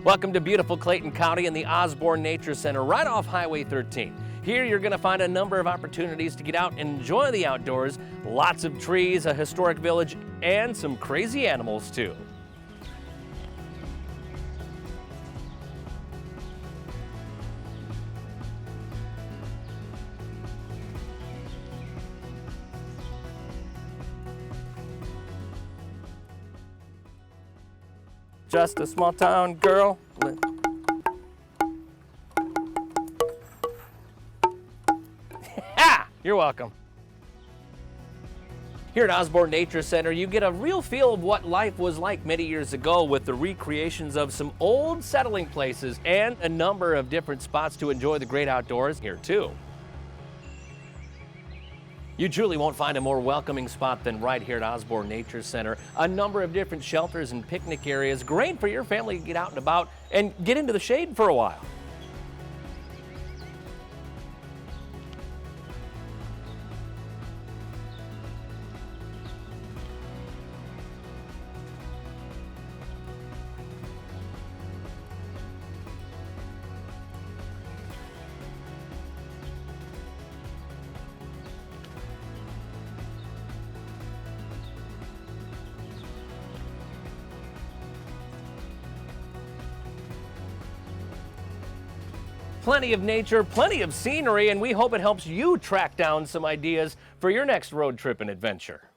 Welcome to beautiful Clayton County and the Osborne Nature Center right off Highway 13. Here you're going to find a number of opportunities to get out and enjoy the outdoors. Lots of trees, a historic village, and some crazy animals too. Just a small town girl. Ha! You're welcome. Here at Osborne Nature Center, you get a real feel of what life was like many years ago with the recreations of some old settling places and a number of different spots to enjoy the great outdoors here too. You truly won't find a more welcoming spot than right here at Osborne Nature Center. A number of different shelters and picnic areas, great for your family to get out and about and get into the shade for a while. Plenty of nature, plenty of scenery, and we hope it helps you track down some ideas for your next road trip and adventure.